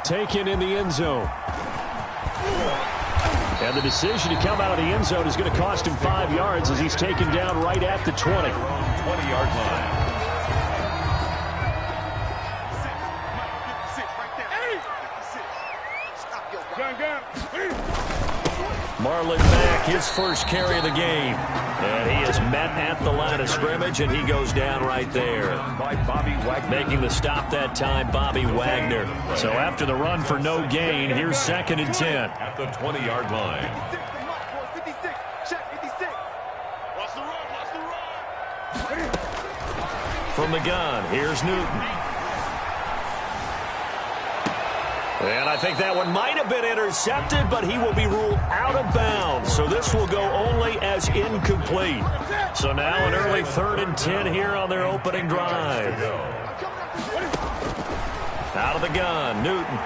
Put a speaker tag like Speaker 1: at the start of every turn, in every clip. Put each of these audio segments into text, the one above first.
Speaker 1: Taken in the end zone. And the decision to come out of the end zone is going to cost him 5 yards as he's taken down right at the 20.
Speaker 2: 20-yard line.
Speaker 1: Marlon Mack, his first carry of the game. And he is met at the line of scrimmage, and he goes down right there.
Speaker 2: By Bobby Wagner.
Speaker 1: Making the stop that time, Bobby Wagner. So after the run for no gain, here's 2nd and 10.
Speaker 2: At the 20-yard line.
Speaker 1: From the gun, here's Newton. And I think that one might have been intercepted, but he will be ruled out of bounds. So this will go only as incomplete. So now an early 3rd and 10 here on their opening drive. Out of the gun, Newton.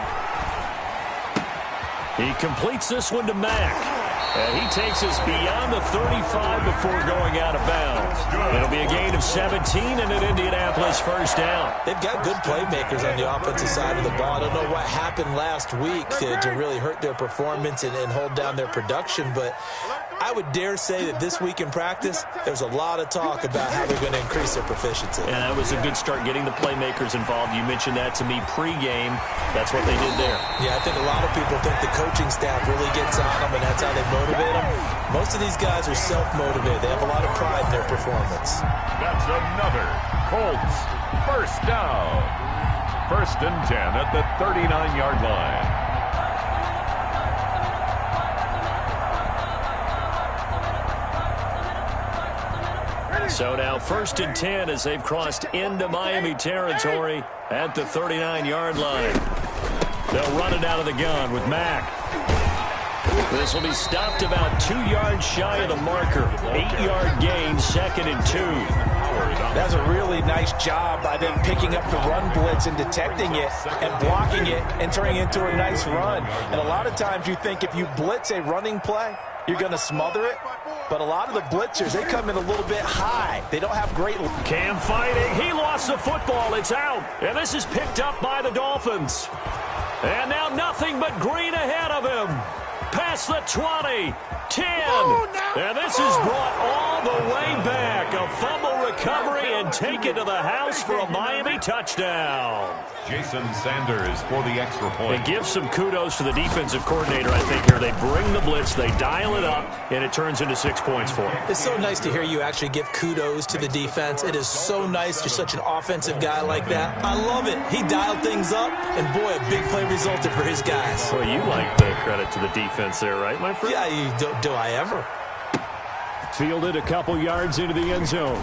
Speaker 1: He completes this one to Mack. And he takes us beyond the 35 before going out of bounds. It'll be a gain of 17 and an Indianapolis first down.
Speaker 3: They've got good playmakers on the offensive side of the ball. I don't know what happened last week to really hurt their performance and hold down their production, but I would dare say that this week in practice, there's a lot of talk about how they're going to increase their proficiency.
Speaker 1: And that was a good start getting the playmakers involved. You mentioned that to me pregame. That's what they did there.
Speaker 3: Yeah, I think a lot of people think the coaching staff really gets on them, and that's how they motivate them. Most of these guys are self-motivated. They have a lot of pride in their performance.
Speaker 2: That's another Colts first down. 1st and 10 at the 39-yard line.
Speaker 1: So now 1st and 10 as they've crossed into Miami territory at the 39-yard line. They'll run it out of the gun with Mack. This will be stopped about 2 yards shy of the marker. 8-yard gain, 2nd and 2.
Speaker 4: That's a really nice job by them picking up the run blitz and detecting it and blocking it and turning it into a nice run. And a lot of times you think if you blitz a running play, you're going to smother it. But a lot of the blitzers, they come in a little bit high. They don't have great...
Speaker 1: Cam fighting. He lost the football. It's out. And this is picked up by the Dolphins. And now nothing but green ahead of him. Past the 20, 10. And this is brought all the way back. A fumble recovery and taken to the house for a Miami touchdown.
Speaker 2: Jason Sanders for the extra point.
Speaker 1: They give some kudos to the defensive coordinator, I think, here. They bring the blitz, they dial it up, and it turns into 6 points for them.
Speaker 3: It's so nice to hear you actually give kudos to the defense. It is so nice. You're such an offensive guy like that. I love it. He dialed things up, and boy, a big play resulted for his guys.
Speaker 1: Well, you like the credit to the defense there, right, my friend?
Speaker 3: Yeah, do I ever?
Speaker 1: Fielded a couple yards into the end zone.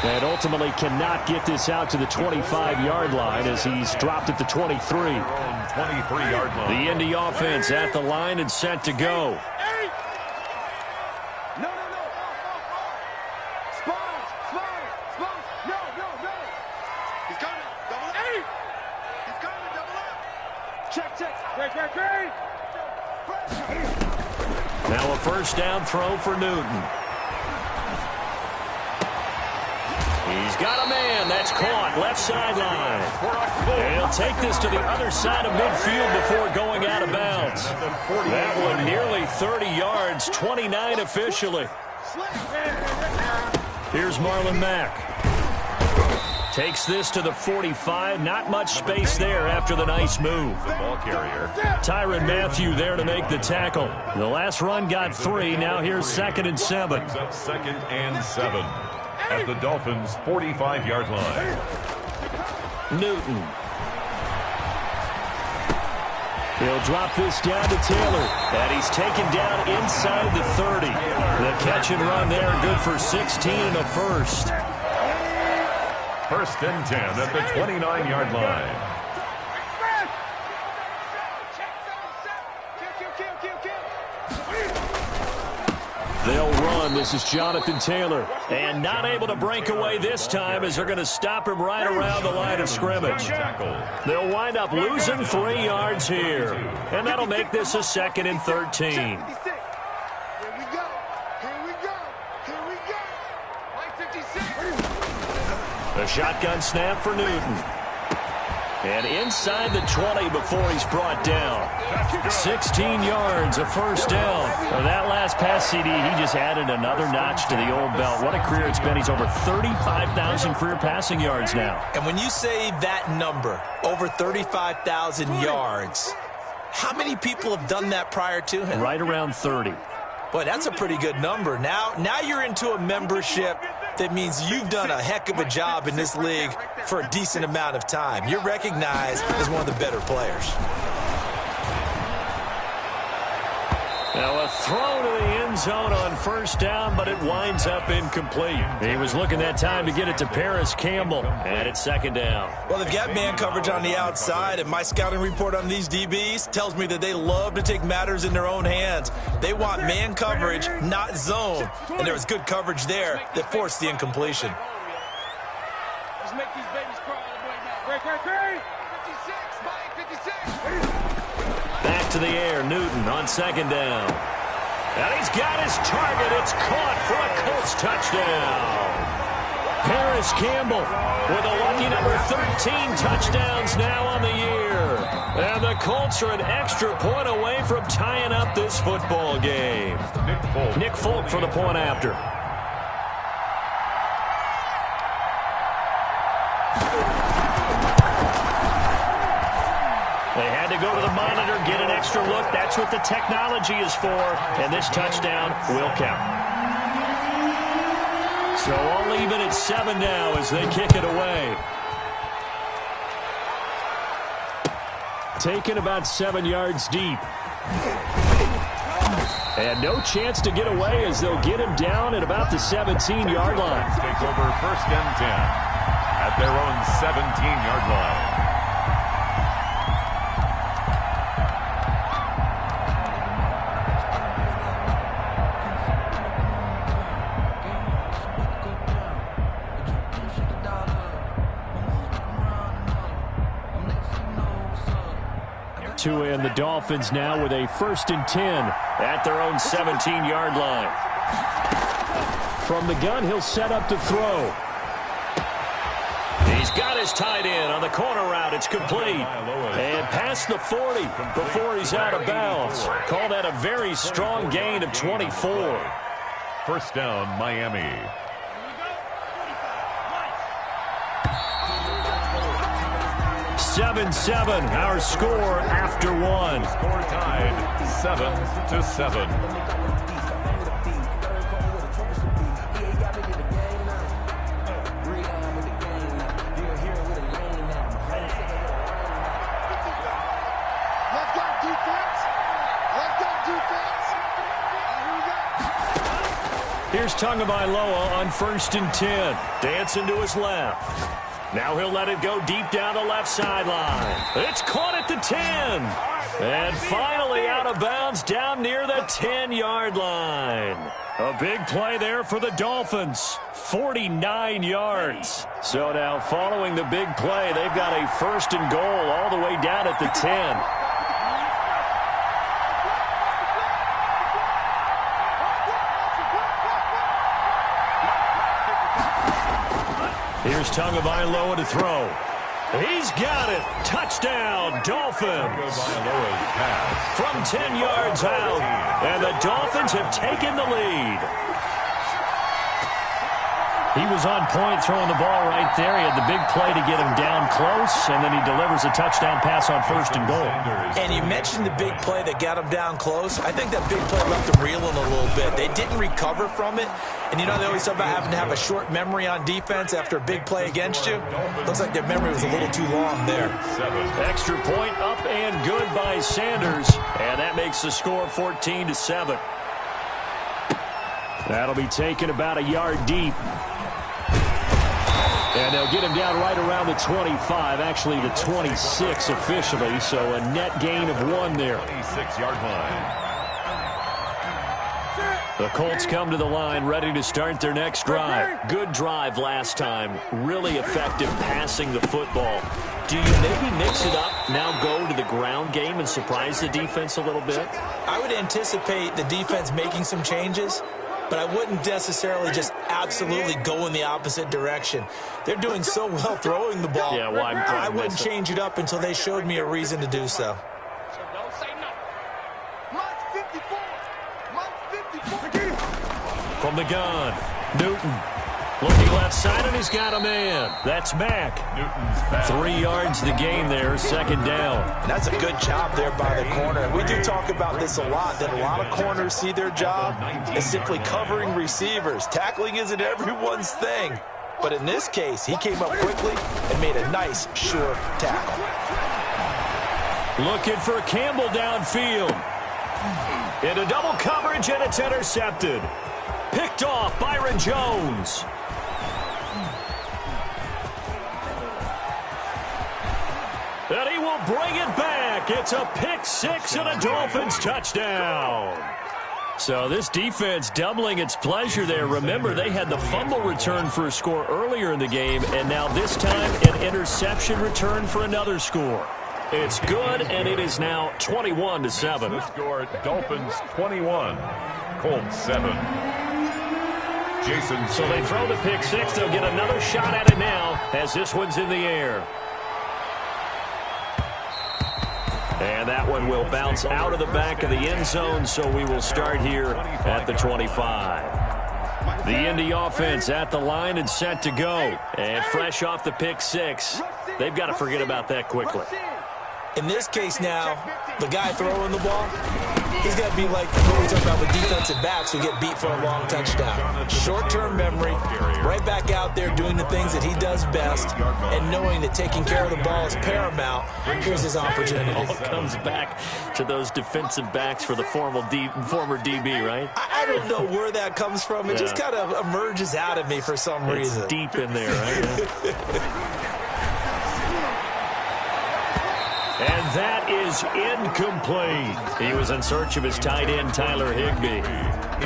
Speaker 1: And ultimately cannot get this out to the 25-yard line as he's dropped at the 23.
Speaker 2: 23-yard line.
Speaker 1: The Indy offense at the line and set to go. Now a first down throw for Newton. He's got a man. That's caught. Left sideline. And he'll take this to the other side of midfield before going out of bounds. That one nearly 30 yards, 29 officially. Here's Marlon Mack. Takes this to the 45. Not much space there after the nice move.
Speaker 2: The ball carrier.
Speaker 1: Tyrann Mathieu there to make the tackle. The last run got 3. Now here's 2nd and 7.
Speaker 2: Brings up 2nd and 7 at the Dolphins' 45-yard line.
Speaker 1: Newton. He'll drop this down to Taylor. And he's taken down inside the 30. The catch and run there, good for 16 and a first.
Speaker 2: 1st and 10 at the 29-yard line.
Speaker 1: They'll run. This is Jonathan Taylor. And not able to break away this time as they're going to stop him right around the line of scrimmage. They'll wind up losing 3 yards here. And that'll make this a 2nd and 13. A shotgun snap for Newton. And inside the 20 before he's brought down. 16 yards, a first down. Well, that last pass, CD, he just added another notch to the old belt. What a career it's been. He's over 35,000 career passing yards now.
Speaker 3: And when you say that number, over 35,000 yards, how many people have done that prior to him?
Speaker 1: Right around 30.
Speaker 3: Boy, that's a pretty good number. Now you're into a membership that means you've done a heck of a job in this league for a decent amount of time. You're recognized as one of the better players.
Speaker 1: Now a throw to the end zone on first down, but it winds up incomplete. He was looking that time to get it to Paris Campbell, and it's second down.
Speaker 3: Well, they've got man coverage on the outside, and my scouting report on these DBs tells me that they love to take matters in their own hands. They want man coverage, not zone, and there was good coverage there that forced the incompletion.
Speaker 5: Let's make these babies cry. Great. 56, Mike, 56.
Speaker 1: Back to the air, Newton on second down. And he's got his target. It's caught for a Colts touchdown. Paris Campbell with a lucky number 13 touchdowns now on the year. And the Colts are an extra point away from tying up this football game. Nick Folk for the point after. They had to go to the monitor, get an extra look. That's what the technology is for. And this touchdown will count. So all even at 7 now as they kick it away. Taken about 7 yards deep. And no chance to get away as they'll get him down at about the 17-yard line.
Speaker 2: Take over first and 10 at their own 17-yard line.
Speaker 1: To end the Dolphins now with a 1st and 10 at their own 17-yard line. From the gun, he'll set up to throw. He's got his tight end on the corner route. It's complete. And past the 40 before he's out of bounds. Call that a very strong gain of 24.
Speaker 2: First down, Miami.
Speaker 1: 7-7, our score after one.
Speaker 2: Score tied 7-7.
Speaker 1: Here's Tagovailoa on 1st and 10. Dancing to his left. Now he'll let it go deep down the left sideline. It's caught at the 10. And finally out of bounds down near the 10-yard line. A big play there for the Dolphins. 49 yards. So now following the big play, they've got a 1st and goal all the way down at the 10. Here's Tagovailoa to throw. He's got it. Touchdown, Dolphins. From 10 yards out, and the Dolphins have taken the lead. He was on point throwing the ball right there. He had the big play to get him down close, and then he delivers a touchdown pass on 1st and goal.
Speaker 3: And you mentioned the big play that got him down close. I think that big play left him reeling a little bit. They didn't recover from it. And you know they always talk about having to have a short memory on defense after a big play against you. Looks like their memory was a little too long there.
Speaker 1: Extra point up and good by Sanders. And that makes the score 14-7. That'll be taken about a yard deep. And they'll get him down right around the 25, actually the 26 officially, so a net gain of 1 there.
Speaker 2: 26-yard line.
Speaker 1: The Colts come to the line ready to start their next drive. Good drive last time. Really effective passing the football. Do you maybe mix it up, now go to the ground game and surprise the defense a little bit?
Speaker 3: I would anticipate the defense making some changes. but I wouldn't necessarily just absolutely go in the opposite direction. They're doing so well throwing the ball.
Speaker 1: Yeah, well,
Speaker 3: I wouldn't change it up until they showed me a reason to do so.
Speaker 5: Don't say nothing. Mark 54. Mark 54.
Speaker 1: From the gun, Newton. Looking left side, and he's got a man. That's Mack.
Speaker 2: Newton's back.
Speaker 1: 3 yards to gain there, second down.
Speaker 4: And that's a good job there by the corner. And we do talk about this a lot, that a lot of corners see their job as simply covering receivers. Tackling isn't everyone's thing. But in this case, he came up quickly and made a nice, sure tackle.
Speaker 1: Looking for Campbell downfield. Into double coverage, and it's intercepted. Picked off Byron Jones. And he will bring it back. It's a pick six and a Dolphins touchdown. So this defense doubling its pleasure there. Remember, they had the fumble return for a score earlier in the game, and now this time an interception return for another score. It's good, and it is now 21-7.
Speaker 2: The score, Dolphins 21, Colts 7. Jason.
Speaker 1: So they throw the pick six. They'll get another shot at it now as this one's in the air. And that one will bounce out of the back of the end zone, so we will start here at the 25. The Indy offense at the line and set to go. And fresh off the pick six, they've got to forget about that quickly.
Speaker 3: In this case now, the guy throwing the ball, he's got to be like what we talk about with defensive backs who get beat for a long touchdown. Short-term memory, right back out there doing the things that he does best, and knowing that taking care of the ball is paramount. Here's his opportunity.
Speaker 1: It all comes back to those defensive backs for the former DB, right?
Speaker 3: I don't know where that comes from. It just kind of emerges out of me for some reason.
Speaker 1: It's deep in there, right? And that is incomplete. He was in search of his tight end, Tyler Higbee.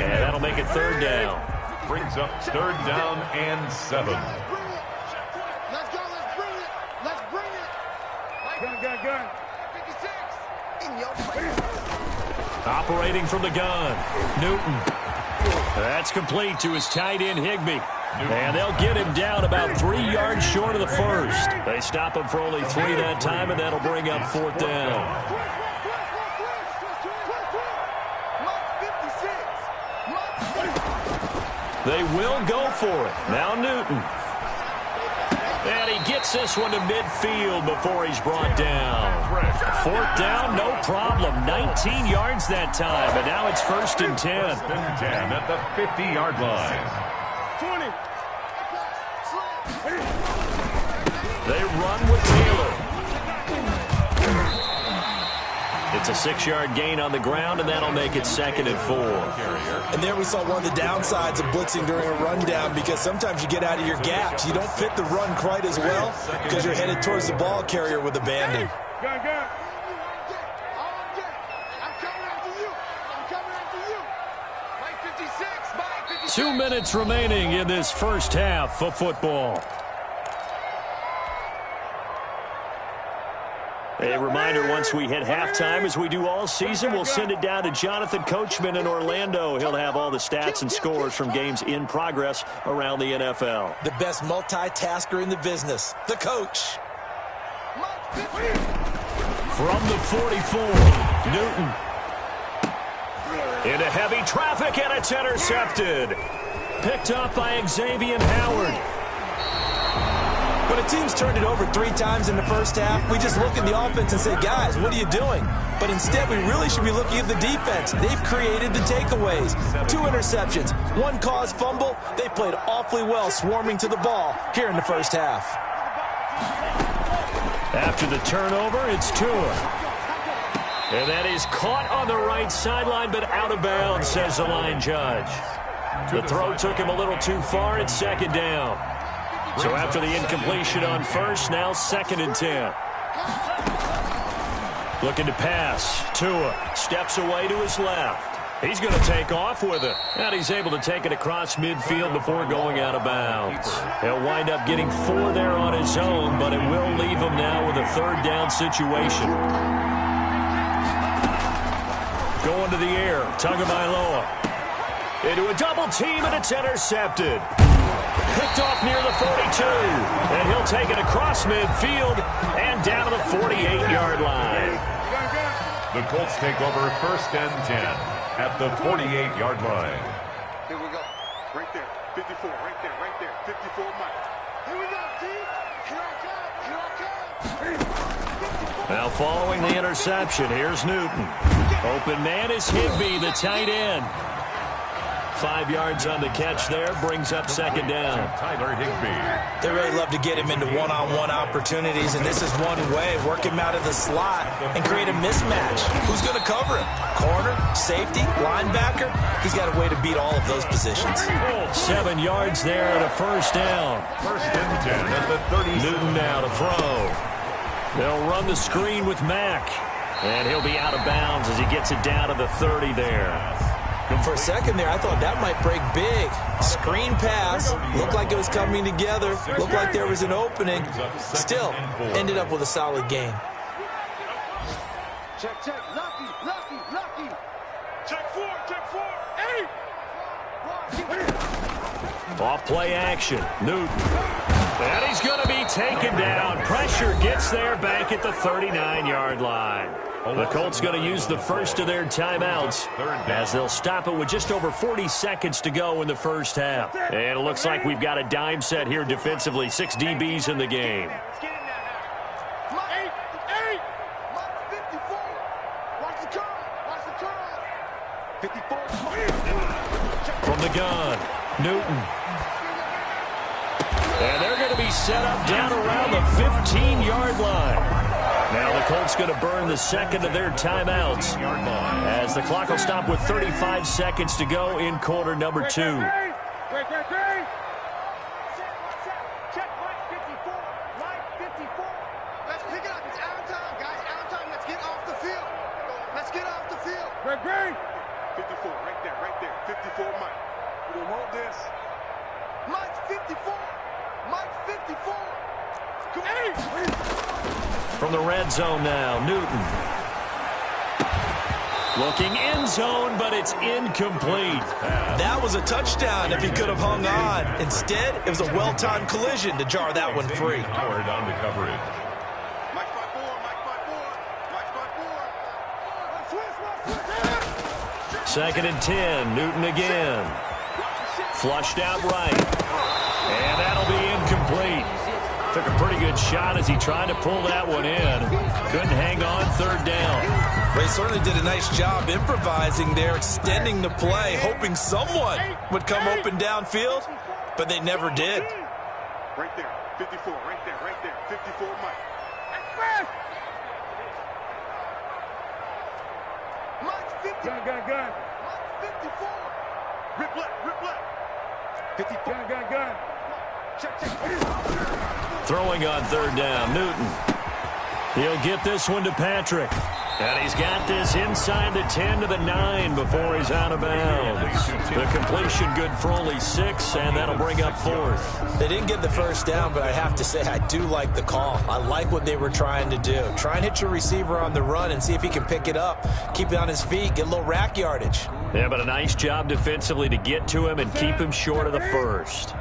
Speaker 1: And that'll make it third down.
Speaker 2: Brings up third down and 7.
Speaker 5: Let's go. Let's bring it. Let's bring it. Gun. 56. In your face.
Speaker 1: Operating from the gun, Newton. That's complete to his tight end, Higbee. And they'll get him down about 3 yards short of the first. They stop him for only 3 that time, and that'll bring up fourth down. They will go for it. Now Newton. And he gets this one to midfield before he's brought down. Fourth down, no problem. 19 yards that time, and now it's 1st and 10.
Speaker 2: 10 at the 50-yard line.
Speaker 5: 20.
Speaker 1: They run with Taylor. It's a 6-yard gain on the ground, and that'll make it 2nd and 4.
Speaker 3: And there we saw one of the downsides of blitzing during a rundown, because sometimes you get out of your gaps. You don't fit the run quite as well because you're headed towards the ball carrier with abandon.
Speaker 5: Gun. I'm coming after you. I'm coming after you. Mike 56. Mike 56.
Speaker 1: 2 minutes remaining in this first half of football. A reminder, once we hit halftime, as we do all season, we'll send it down to Jonathan Coachman in Orlando. He'll have all the stats and scores from games in progress around the NFL.
Speaker 3: The best multitasker in the business, the coach.
Speaker 1: From the 44, Newton. Into heavy traffic, and it's intercepted. Picked up by Xavier Howard.
Speaker 3: When a team's turned it over 3 times in the first half, we just look at the offense and say, guys, what are you doing? But instead, we really should be looking at the defense. They've created the takeaways. 2 interceptions, 1 caused fumble. They played awfully well swarming to the ball here in the first half.
Speaker 1: After the turnover, it's Tua. And that is caught on the right sideline, but out of bounds, says the line judge. The throw took him a little too far. It's 2nd down. So after the incompletion on first, now 2nd and 10. Looking to pass. Tua steps away to his left. He's going to take off with it. And he's able to take it across midfield before going out of bounds. He'll wind up getting 4 there on his own, but it will leave him now with a 3rd down situation. Going to the air, Tagovailoa. into a double team, and it's intercepted. Picked off near the 42, and he'll take it across midfield and down to the 48-yard line.
Speaker 2: The Colts take over 1st and 10 at the 48-yard line.
Speaker 5: Here we go. Right there. 54. Right there. Right there. 54 Mike. Here we go, T. Here I come. Here I come.
Speaker 1: Now following the interception, here's Newton. Open man is Higbee, the tight end. 5 yards on the catch there, brings up 2nd down.
Speaker 2: Tyler Higbee.
Speaker 3: They really love to get him into one-on-one opportunities, and this is one way. Work him out of the slot and create a mismatch. Who's going to cover him? Corner, safety, linebacker? He's got a way to beat all of those positions.
Speaker 1: 7 yards there and a 1st down.
Speaker 2: 1st and 10 at the 30.
Speaker 1: Newton now to throw. They'll run the screen with Mack, and he'll be out of bounds as he gets it down to the 30 there.
Speaker 3: For a second there, I thought that might break big. Screen pass. Looked like it was coming together. Looked like there was an opening. Still, ended up with a solid game.
Speaker 5: Check, check. Lucky, lucky, lucky. Check 4, check 4. 8.
Speaker 1: Off play action. Newton. And he's going to be taken down. Pressure gets there back at the 39-yard line. The Colts going to use the first of their timeouts as they'll stop it with just over 40 seconds to go in the first half. And it looks like we've got a dime set here defensively. 6 DBs in the game.
Speaker 5: Let's get in there now. 8. Mike 54. Watch the curl. Watch the curl. 54.
Speaker 1: From the gun, Newton. And they're going to be set up down around the 15-yard line. Now the Colts going to burn the second of their timeouts as the clock will stop with 35 seconds to go in quarter number 2.
Speaker 5: Check Mike 54. Mike 54. Let's pick it up. It's out of time, guys. Out of time. Let's get off the field. Let's get off the field. 54. Right there. Right there. 54 Mike. We don't hold this. Mike 54. Mike 54. Come on.
Speaker 1: From the red zone now, Newton. Looking end zone, but it's incomplete.
Speaker 3: That was a touchdown if he could have hung on. Instead, it was a well-timed collision to jar that one free.
Speaker 2: Howard on the coverage.
Speaker 5: Mike 54. Mike 54. Mike 54.
Speaker 1: 2nd and 10, Newton again. Flushed out right. And that'll be incomplete. Took a pretty good shot as he tried to pull that one in. Couldn't hang on 3rd down.
Speaker 3: They certainly did a nice job improvising there, extending the play, hoping someone would come open downfield, but they never did.
Speaker 5: Right there. 54. Right there. Right there. 54 Mike. Mike 50. Gun. Mike 54. Rip left. 54. Gun. Check.
Speaker 1: Throwing on 3rd down, Newton. He'll get this one to Patrick. And he's got this inside the 10 to the 9 before he's out of bounds. The completion good for only 6, and that'll bring up 4th.
Speaker 3: They didn't get the first down, but I have to say I do like the call. I like what they were trying to do. Try and hit your receiver on the run and see if he can pick it up, keep it on his feet, get a little rack yardage.
Speaker 1: Yeah, but a nice job defensively to get to him and keep him short of the first.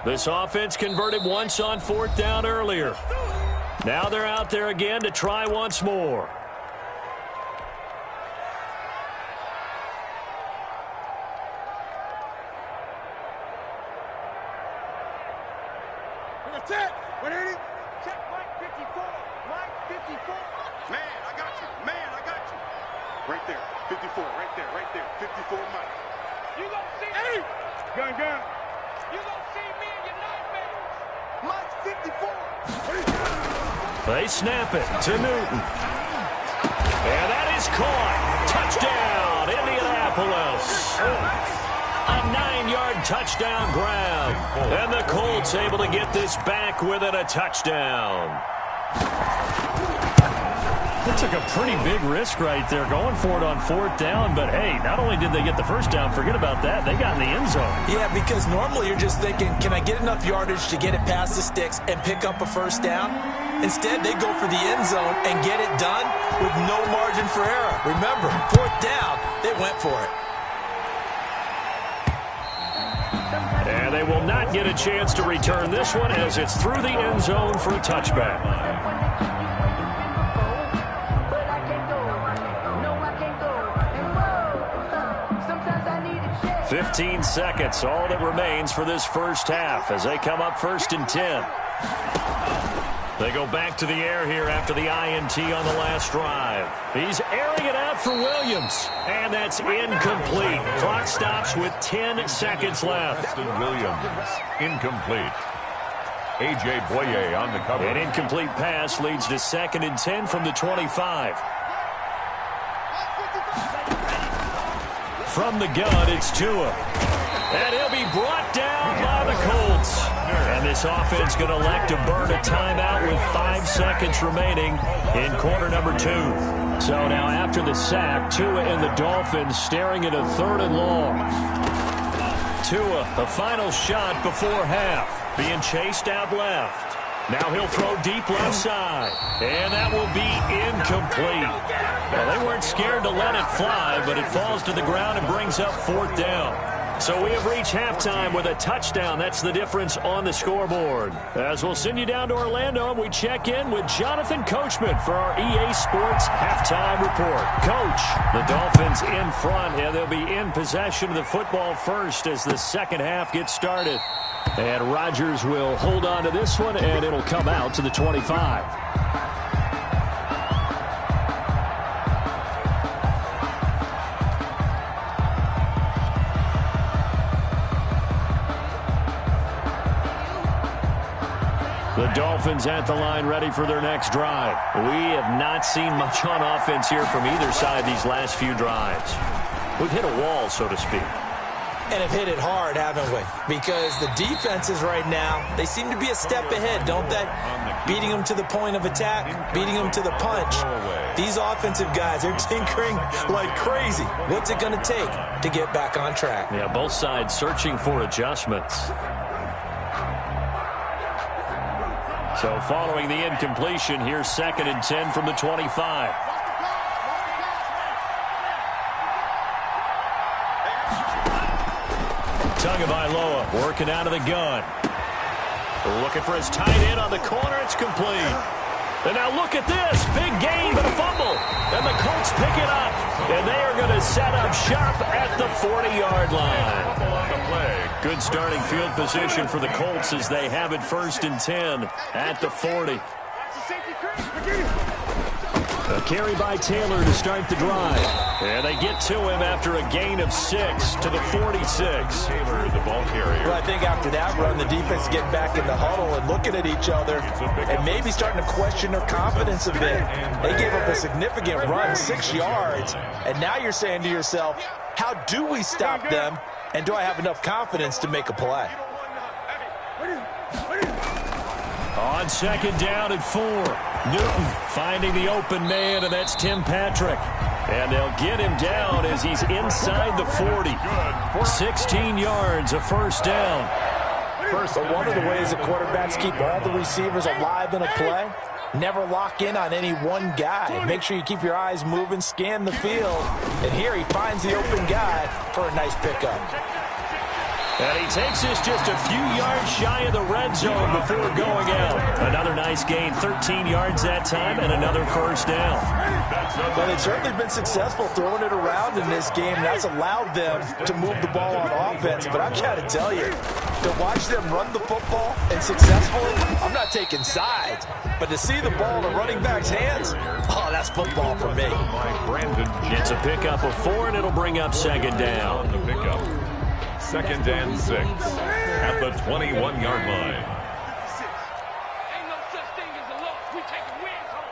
Speaker 1: This offense converted once on 4th down earlier. Now they're out there again to try once more.
Speaker 5: Check. 180. Check Mike 54. Mike 54. Man, I got you. Right there. 54. Right there. 54 Mike. You gonna see me? Gun. You gonna see me in your nightmares. Mike 54.
Speaker 1: They snap it to Newton. And that is caught. Touchdown, Indianapolis. A 9-yard touchdown grab. And the Colts able to get this back within a touchdown. That took a pretty big risk right there, going for it on 4th down. But, hey, not only did they get the first down, forget about that, they got in the end zone.
Speaker 3: Yeah, because normally you're just thinking, can I get enough yardage to get it past the sticks and pick up a first down? Instead, they go for the end zone and get it done with no margin for error. Remember, 4th down, they went for it.
Speaker 1: And they will not get a chance to return this one as it's through the end zone for a touchback. 15 seconds, all that remains for this first half as they come up 1st and 10. They go back to the air here after the INT on the last drive. He's airing it out for Williams, and that's incomplete. Clock stops with 10 seconds left.
Speaker 2: Preston Williams, incomplete. A.J. Boye on the cover.
Speaker 1: An incomplete pass leads to 2nd and 10 from the 25. From the gun, it's Tua. And he'll be brought down by the Colts. And this offense going to elect to burn a timeout with 5 seconds remaining in quarter number 2. So now after the sack, Tua and the Dolphins staring at a 3rd and long. Tua, the final shot before half, being chased out left. Now he'll throw deep left side, and that will be incomplete. Well, they weren't scared to let it fly, but it falls to the ground and brings up 4th down. So we have reached halftime with a touchdown. That's the difference on the scoreboard. As we'll send you down to Orlando, and we check in with Jonathan Coachman for our EA Sports Halftime Report. Coach, the Dolphins in front, and they'll be in possession of the football first as the second half gets started. And Rodgers will hold on to this one, and it'll come out to the 25. The Dolphins at the line ready for their next drive. We have not seen much on offense here from either side these last few drives. We've hit a wall, so to speak.
Speaker 3: And have hit it hard, haven't we? Because the defenses right now, they seem to be a step ahead, don't they? Beating them to the point of attack, beating them to the punch. These offensive guys, they're tinkering like crazy. What's it going to take to get back on track?
Speaker 1: Yeah, both sides searching for adjustments. So following the incompletion, here's 2nd and 10 from the 25. Tagovailoa working out of the gun. Looking for his tight end on the corner. It's complete. And now look at this. Big gain, but a fumble. And the Colts pick it up. And they are going to set up shop at the 40-yard line. Good starting field position for the Colts as they have it 1st and 10 at the 40. A carry by Taylor to start the drive. And they get to him after a gain of 6 to the 46.
Speaker 2: Taylor, the ball carrier.
Speaker 4: Well, I think after that run, the defense getting back in the huddle and looking at each other and maybe starting to question their confidence a bit. They gave up a significant run, 6 yards, and now you're saying to yourself, how do we stop them, and do I have enough confidence to make a play?
Speaker 1: On 2nd down at 4. Newton finding the open man, and that's Tim Patrick. And they'll get him down as he's inside the 40. 16 yards, a 1st down.
Speaker 4: But one of the ways that quarterbacks keep all the receivers alive in a play, never lock in on any one guy. Make sure you keep your eyes moving, scan the field. And here he finds the open guy for a nice pickup.
Speaker 1: And he takes this just a few yards shy of the red zone before going out. Another nice gain, 13 yards that time, and another 1st down.
Speaker 4: But they've certainly been successful throwing it around in this game. That's allowed them to move the ball on offense. But I've got to tell you, to watch them run the football and successfully, I'm not taking sides. But to see the ball in a running back's hands, oh, that's football for me.
Speaker 1: It's a pickup of 4, and it'll bring up 2nd down.
Speaker 2: The pickup. 2nd and 6 at the 21-yard line.
Speaker 5: Ain't no such thing as a loss. We taking wins home.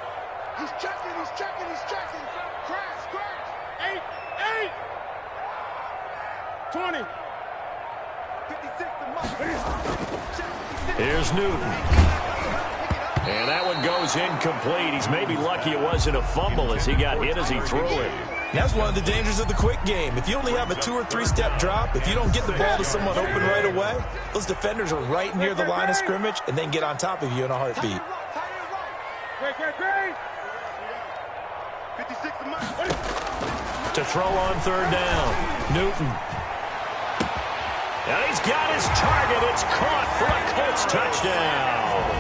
Speaker 5: He's checking, he's checking, he's checking. Crash, crash. 8, 8. 20. 56 to
Speaker 1: Here's Newton. And that one goes incomplete. He's maybe lucky it wasn't a fumble as he got hit as he threw it.
Speaker 3: That's one of the dangers of the quick game. If you only have a 2- or 3-step drop, if you don't get the ball to someone open right away, those defenders are right near the line of scrimmage and they can get on top of you in a heartbeat.
Speaker 5: Great. 56
Speaker 1: to throw on 3rd down. Newton. And he's got his target. It's caught for a Colts touchdown.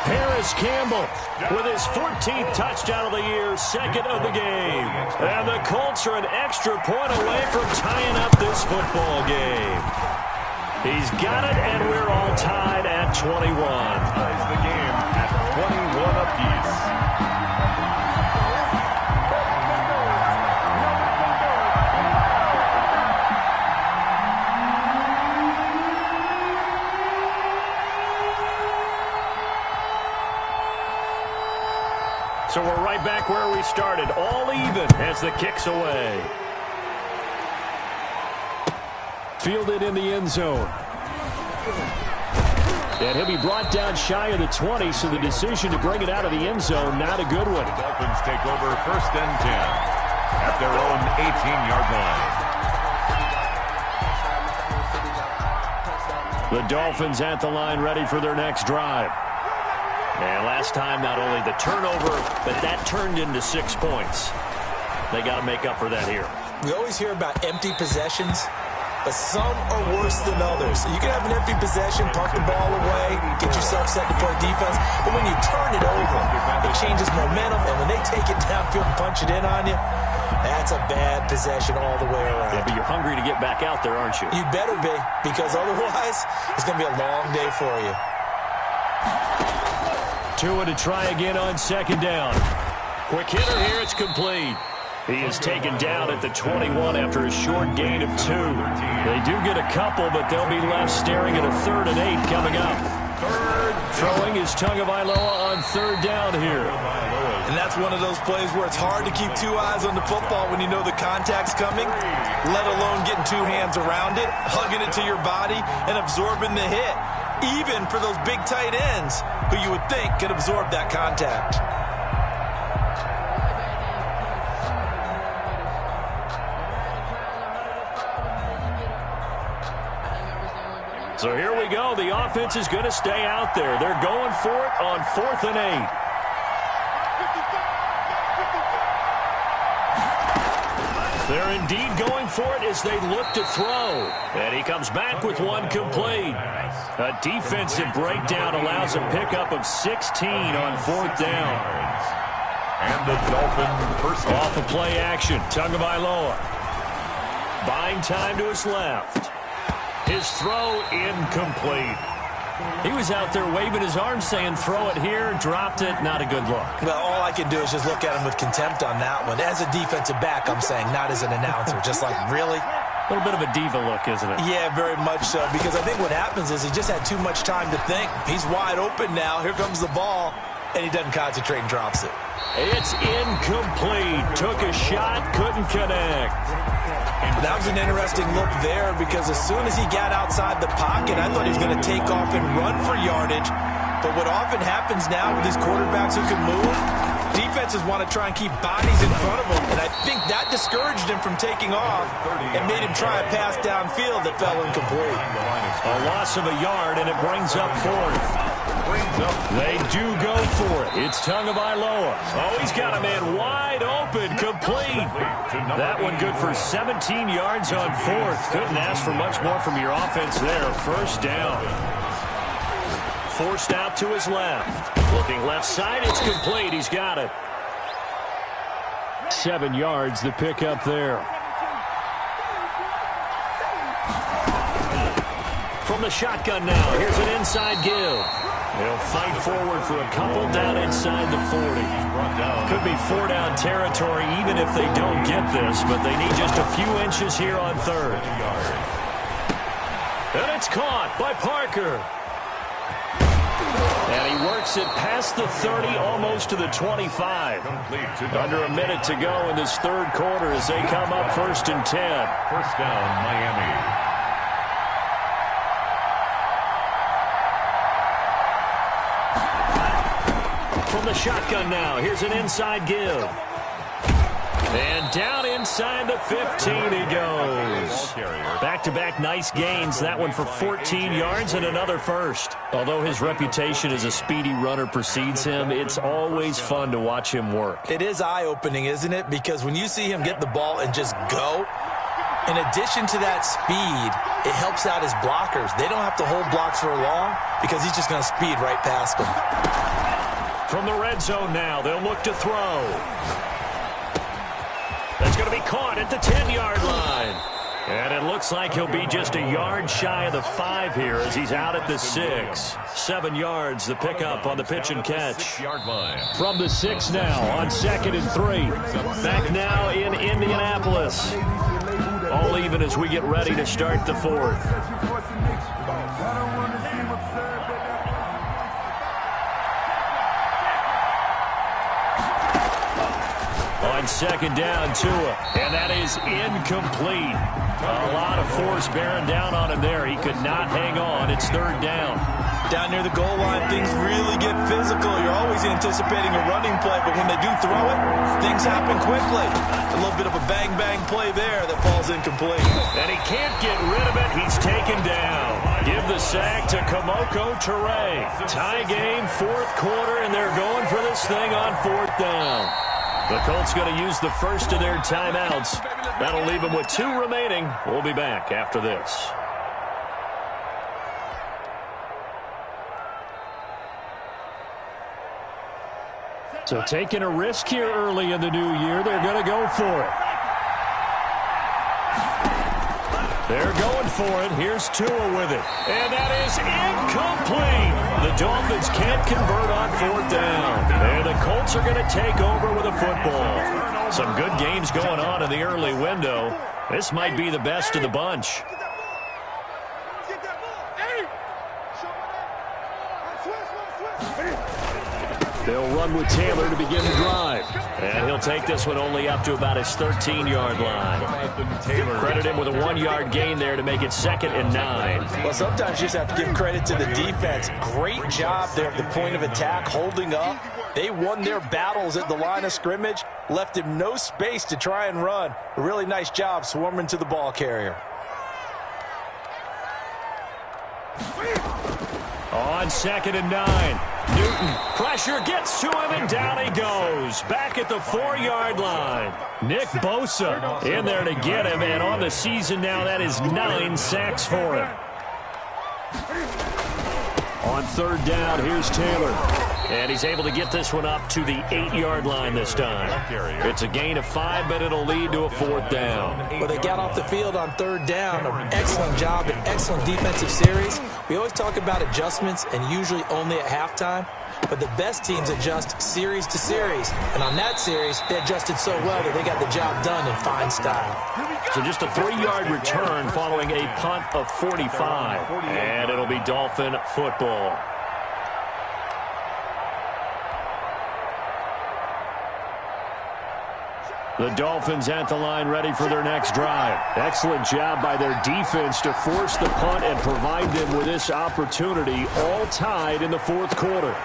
Speaker 1: Paris Campbell with his 14th touchdown of the year, second of the game. And the Colts are an extra point away from tying up this football game. He's got it, and we're all tied at 21.
Speaker 2: Ties the game at 21 apiece.
Speaker 1: So we're right back where we started, all even as the kick's away. Fielded in the end zone. And he'll be brought down shy of the 20, so the decision to bring it out of the end zone, not a good one.
Speaker 2: The Dolphins take over 1st and 10 at their own 18-yard line.
Speaker 1: The Dolphins at the line, ready for their next drive. And last time, not only the turnover, but that turned into 6 points. They got to make up for that here.
Speaker 3: We always hear about empty possessions, but some are worse than others. You can have an empty possession, punt the ball away, get yourself set to play defense, but when you turn it over, it changes momentum, and when they take it downfield and punch it in on you, that's a bad possession all the way around.
Speaker 1: Yeah, but you're hungry to get back out there, aren't you?
Speaker 3: You better be, because otherwise, it's going to be a long day for you.
Speaker 1: Tua to try again on 2nd down. Quick hitter here, it's complete. He is taken down at the 21 after a short gain of 2. They do get a couple, but they'll be left staring at a 3rd and 8 coming up. Throwing is Tagovailoa on 3rd down here.
Speaker 3: And that's one of those plays where it's hard to keep 2 eyes on the football when you know the contact's coming, let alone getting 2 hands around it, hugging it to your body, and absorbing the hit, even for those big tight ends who you would think could absorb that contact.
Speaker 1: So here we go. The offense is going to stay out there. They're going for it on 4th and 8. They're indeed going for it as they look to throw. And he comes back with one complete. A defensive breakdown allows a pickup of 16 on 4th down.
Speaker 2: And the Dolphins first
Speaker 1: off of play action. Tagovailoa buying time to his left. His throw incomplete. He was out there waving his arms saying throw it here, dropped it, not a good look.
Speaker 3: Well, all I can do is just look at him with contempt on that one. As a defensive back, I'm saying, not as an announcer. Just like, really?
Speaker 1: A little bit of a diva look, isn't it?
Speaker 3: Yeah, very much so, because I think what happens is he just had too much time to think. He's wide open now. Here comes the ball, and he doesn't concentrate and drops it.
Speaker 1: It's incomplete. Took a shot, couldn't connect.
Speaker 3: That was an interesting look there because as soon as he got outside the pocket, I thought he was going to take off and run for yardage. But what often happens now with these quarterbacks who can move, defenses want to try and keep bodies in front of them. And I think that discouraged him from taking off and made him try a pass downfield that fell incomplete.
Speaker 1: A loss of a yard, and it brings up 4th. They do go for it. It's Tagovailoa. Oh, he's got a man wide open, complete. That one good for 17 yards on 4th. Couldn't ask for much more from your offense there. 1st down. Forced out to his left. Looking left side, it's complete. He's got it. 7 yards, the pickup there. From the shotgun now, here's an inside give. They'll fight forward for a couple down inside the 40. Could be 4-down territory even if they don't get this, but they need just a few inches here on 3rd. And it's caught by Parker. And he works it past the 30, almost to the 25. Under a minute to go in this 3rd quarter as they come up 1st and 10.
Speaker 2: 1st down, Miami.
Speaker 1: From the shotgun now, here's an inside give. And down inside the 15 he goes. Back-to-back nice gains. That one for 14 yards and another 1st. Although his reputation as a speedy runner precedes him, it's always fun to watch him work.
Speaker 3: It is eye-opening, isn't it? Because when you see him get the ball and just go, In addition to that speed, it helps out his blockers. They don't have to hold blocks for long because he's just going to speed right past them.
Speaker 1: From the red zone now, they'll look to throw. That's going to be caught at the 10-yard line. And it looks like he'll be just a yard shy of the 5 here as he's out at the 6. 7 yards, the pickup on the pitch and catch. From the 6 now on 2nd and 3. Back now in Indianapolis. All even as we get ready to start the 4th. On 2nd down, Tua, and that is incomplete. A lot of force bearing down on him there. He could not hang on. It's 3rd down.
Speaker 3: Down near the goal line, things really get physical. You're always anticipating a running play, but when they do throw it, things happen quickly. A little bit of a bang-bang play there that falls incomplete.
Speaker 1: And he can't get rid of it. He's taken down. Give the sack to Kamoko Toure. Tie game, 4th quarter, and they're going for this thing on 4th down. The Colts going to use the first of their timeouts. That'll leave them with 2 remaining. We'll be back after this. So taking a risk here early in the new year, they're going to go for it. They're going for it. Here's Tua with it. And that is incomplete. The Dolphins can't convert on 4th down. And the Colts are going to take over with a football. Some good games going on in the early window. This might be the best of the bunch. They'll run with Taylor to begin the drive. And he'll take this one only up to about his 13-yard line. Credit him with a 1-yard gain there to make it 2nd and 9.
Speaker 3: Well, sometimes you just have to give credit to the defense. Great job there at the point of attack, holding up. They won their battles at the line of scrimmage, left him no space to try and run. A really nice job swarming to the ball carrier.
Speaker 1: On 2nd and 9. Newton, pressure gets to him, and down he goes. Back at the 4-yard line. Nick Bosa in there to get him, and on the season now, that is 9 sacks for him. On 3rd down, here's Taylor. And he's able to get this one up to the 8-yard line this time. It's a gain of 5, but it'll lead to a 4th down.
Speaker 3: Well, they got off the field on 3rd down. An excellent job, an excellent defensive series. We always talk about adjustments, and usually only at halftime. But the best teams adjust series to series. And on that series, they adjusted so well that they got the job done in fine style.
Speaker 1: So just a 3-yard return following a punt of 45. And it'll be Dolphin football. The Dolphins at the line ready for their next drive. Excellent job by their defense to force the punt and provide them with this opportunity, all tied in the 4th quarter.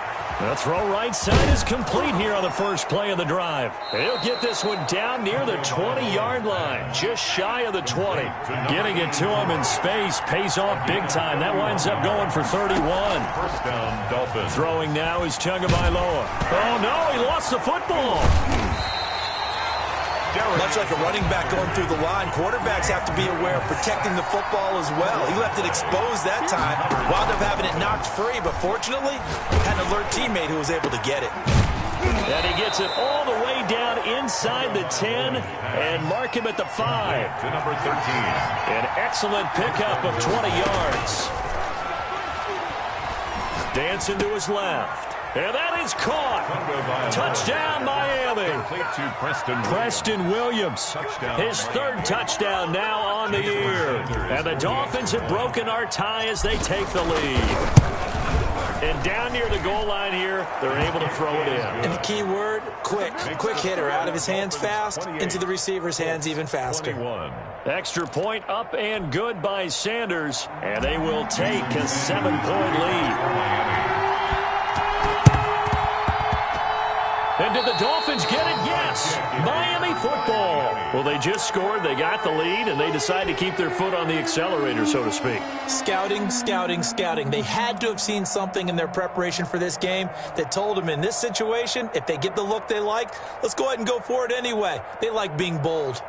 Speaker 1: The throw right side is complete here on the first play of the drive. They'll get this one down near the 20-yard line, just shy of the 20. Getting it to him in space pays off big time. That winds up going for 31.
Speaker 2: First down, Dolphins.
Speaker 1: Throwing now is Tagovailoa. Oh, no, he lost the football.
Speaker 3: Much like a running back going through the line, quarterbacks have to be aware of protecting the football as well. He left it exposed that time, wound up having it knocked free, but fortunately, had an alert teammate who was able to get it.
Speaker 1: And he gets it all the way down inside the 10 and mark him at the 5.
Speaker 2: To number 13.
Speaker 1: An excellent pickup of 20 yards. Dancing to his left. And that is caught. Touchdown, Miami. Preston Williams. His 3rd touchdown now on the year. And the Dolphins have broken our tie as they take the lead. And down near the goal line here, they're able to throw it in.
Speaker 3: And the key word, quick. Quick hitter. Out of his hands fast, into the receiver's hands even faster.
Speaker 2: 21.
Speaker 1: Extra point up and good by Sanders. And they will take a 7-point lead. And did the Dolphins get it? Yes. Miami football. Well, they just scored, they got the lead, and they decide to keep their foot on the accelerator, so to speak.
Speaker 3: Scouting, scouting, scouting. They had to have seen something in their preparation for this game that told them in this situation, if they get the look they like, let's go ahead and go for it anyway. They like being bold.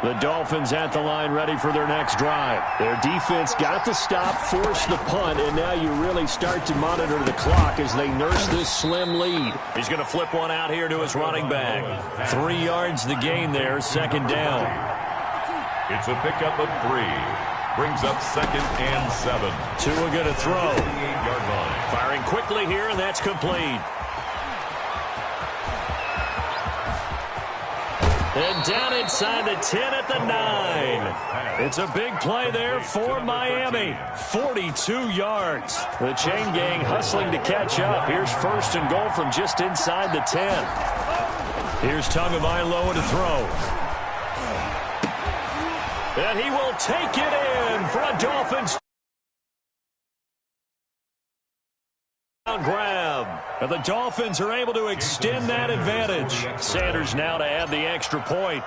Speaker 1: The Dolphins at the line ready for their next drive. Their defense got the stop, forced the punt, and now you really start to monitor the clock as they nurse this slim lead. He's going to flip one out here to his running back. 3 yards the gain there, second down.
Speaker 2: It's a pickup of 3. Brings up 2nd and 7.
Speaker 1: Tua going to throw.
Speaker 2: 38-yard line.
Speaker 1: Firing quickly here, and that's complete. And down inside the 10 at the 9. It's a big play there for Miami. 42 yards. The chain gang hustling to catch up. Here's 1st and goal from just inside the 10. Here's Tagovailoa to throw. And he will take it in for a Dolphins grab. And the Dolphins are able to extend that advantage. Sanders now to add the extra point.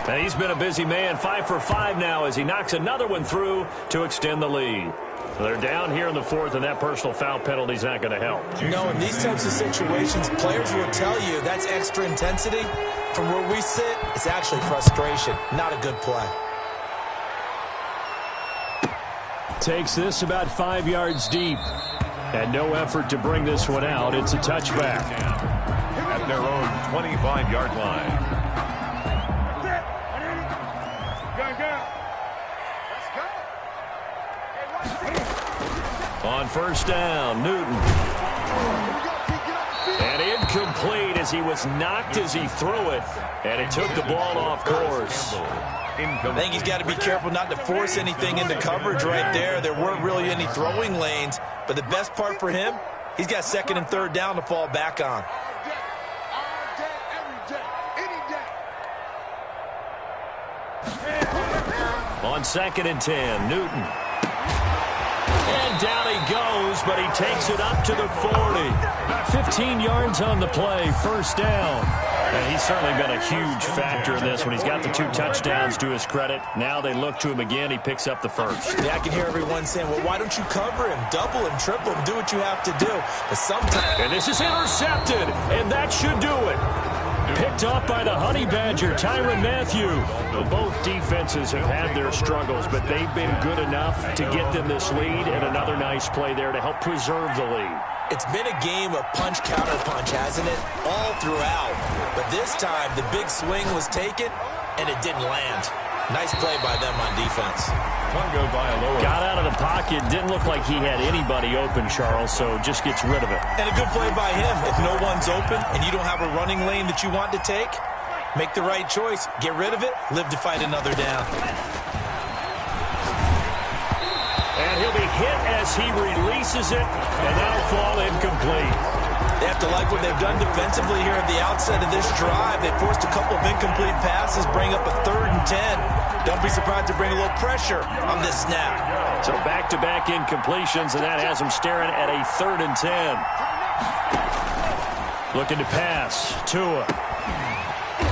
Speaker 1: And he's been a busy man, 5 for 5 now as he knocks another one through to extend the lead. They're down here in the 4th, and that personal foul penalty is not going to help.
Speaker 3: No, in these types of situations, players will tell you that's extra intensity. From where we sit, it's actually frustration, not a good play.
Speaker 1: Takes this about 5 yards deep. And no effort to bring this one out. It's a touchback.
Speaker 2: At their own 25-yard line.
Speaker 1: On 1st down, Newton. And incomplete as he was knocked as he threw it. And it took the ball off course.
Speaker 3: I think he's got to be careful not to force anything into coverage right there. There weren't really any throwing lanes. But the best part for him, he's got 2nd and 3rd down to fall back on.
Speaker 1: On 2nd and 10, Newton. And down he goes, but he takes it up to the 40. 15 yards on the play, 1st down. And he's certainly been a huge factor in this when he's got the 2 touchdowns to his credit. Now they look to him again. He picks up the 1st.
Speaker 3: Yeah, I can hear everyone saying, well, why don't you cover him? Double him, triple him, do what you have to do. But sometimes...
Speaker 1: And this is intercepted, and that should do it. Picked off by the Honey Badger, Tyrann Mathieu. Both defenses have had their struggles, but they've been good enough to get them this lead, and another nice play there to help preserve the lead.
Speaker 3: It's been a game of punch-counter-punch, hasn't it? All throughout. But this time, the big swing was taken, and it didn't land. Nice play by them on defense.
Speaker 1: Got out of the pocket. Didn't look like he had anybody open, Charles, so just gets rid of it.
Speaker 3: And a good play by him. If no one's open and you don't have a running lane that you want to take, make the right choice. Get rid of it. Live to fight another down.
Speaker 1: And he'll be hit as he releases it, and that'll fall incomplete.
Speaker 3: They have to like what they've done defensively here at the outset of this drive. They forced a couple of incomplete passes, bring up a 3rd and 10. Don't be surprised to bring a little pressure on this snap.
Speaker 1: So back-to-back incompletions, and that has them staring at a 3rd and 10. Looking to pass. Tua.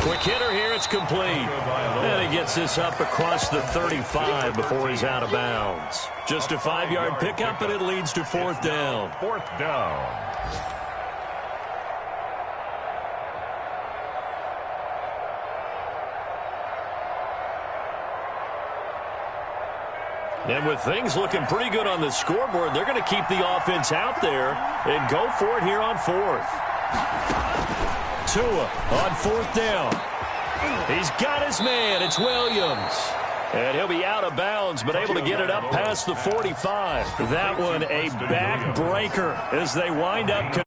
Speaker 1: Quick hitter here. It's complete. And he gets this up across the 35 before he's out of bounds. Just a 5-yard pickup, and it leads to 4th down.
Speaker 2: 4th down.
Speaker 1: And with things looking pretty good on the scoreboard, they're going to keep the offense out there and go for it here on 4th. Tua on 4th down. He's got his man. It's Williams. And he'll be out of bounds, but able to get it up past the 45. That one a backbreaker as they wind up.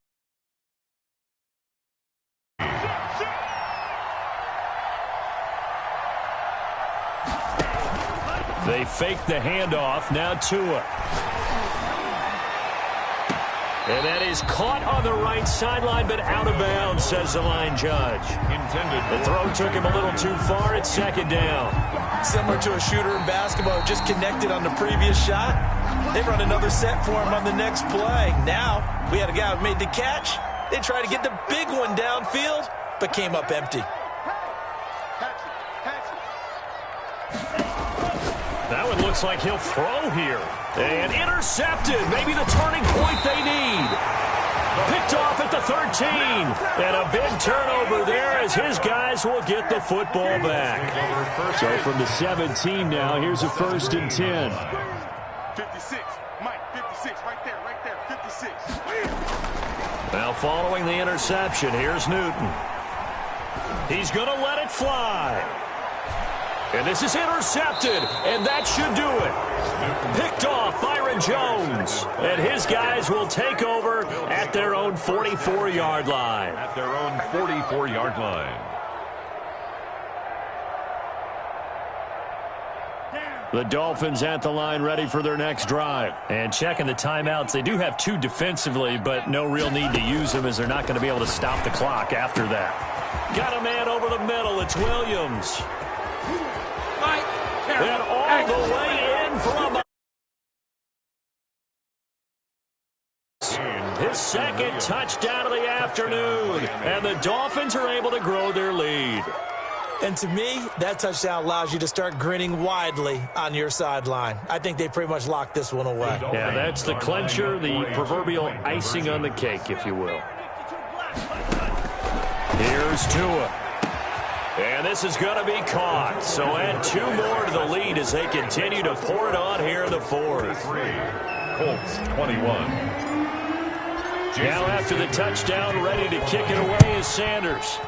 Speaker 1: They fake the handoff. Now Tua. And that is caught on the right sideline, but out of bounds, says the line judge. The throw took him a little too far. It's 2nd down.
Speaker 3: Similar to a shooter in basketball, just connected on the previous shot. They run another set for him on the next play. Now, we had a guy who made the catch. They tried to get the big one downfield, but came up empty.
Speaker 1: That one looks like he'll throw here. And intercepted. Maybe the turning point they need. Picked off at the 13. And a big turnover there as his guys will get the football back. So from the 17 now, here's a 1st and 10.
Speaker 5: 56. Mike, 56. Right there, 56.
Speaker 1: Now following the interception, here's Newton. He's going to let it fly. And this is intercepted, and that should do it. Picked off Byron Jones. And his guys will take over at their own 44-yard line.
Speaker 2: At their own 44-yard line.
Speaker 1: The Dolphins at the line ready for their next drive. And checking the timeouts, they do have 2 defensively, but no real need to use them as they're not going to be able to stop the clock after that. Got a man over the middle. It's Williams. And all the way in from his second touchdown of the afternoon. And the Dolphins are able to grow their lead.
Speaker 3: And to me, that touchdown allows you to start grinning widely on your sideline. I think they pretty much locked this one away.
Speaker 1: Yeah, that's the clincher, the proverbial icing on the cake, if you will. Here's Tua. And this is going to be caught. So add 2 more to the lead as they continue to pour it on here in the 4th.
Speaker 2: Colts 21.
Speaker 1: Now after the touchdown, ready to kick it away is Sanders.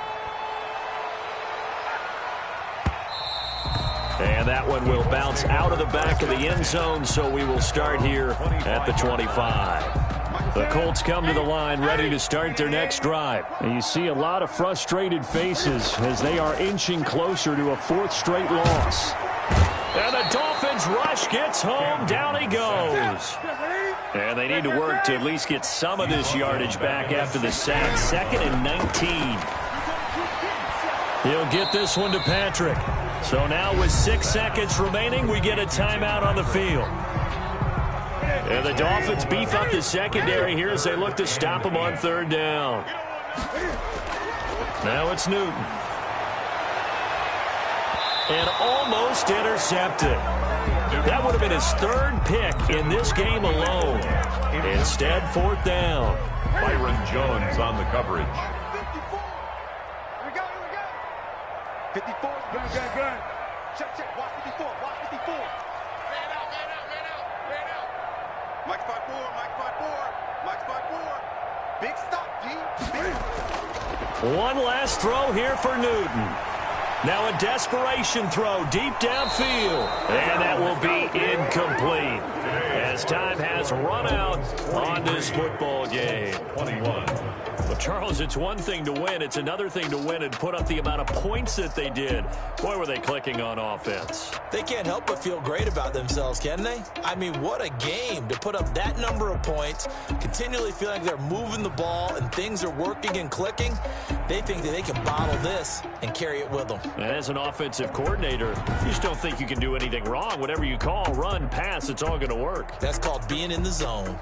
Speaker 1: And that one will bounce out of the back of the end zone, so we will start here at the 25. The Colts come to the line ready to start their next drive. And you see a lot of frustrated faces as they are inching closer to a 4th straight loss. And the Dolphins rush gets home. Down he goes. And they need to work to at least get some of this yardage back after the sack. 2nd and 19. He'll get this one to Patrick. So now with 6 seconds remaining, we get a timeout on the field. And the Dolphins beef up the secondary here as they look to stop him on 3rd down. Now it's Newton. And almost intercepted. That would have been his 3rd pick in this game alone. Instead, 4th down.
Speaker 2: Byron Jones on the coverage.
Speaker 5: 54. Good. Check. Watch 54. Man out. Mike 5-4. Big stop, G. Big.
Speaker 1: One last throw here for Newton. Now a desperation throw deep downfield. And that will be incomplete as time has run out on this football game.
Speaker 2: 21.
Speaker 1: Well, Charles, it's one thing to win. It's another thing to win and put up the amount of points that they did. Boy, were they clicking on offense.
Speaker 3: They can't help but feel great about themselves, can they? I mean, what a game to put up that number of points, continually feeling like they're moving the ball and things are working and clicking. They think that they can bottle this and carry it with them.
Speaker 1: And as an offensive coordinator, you just don't think you can do anything wrong. Whatever you call, run, pass, it's all going to work.
Speaker 3: That's called being in the zone.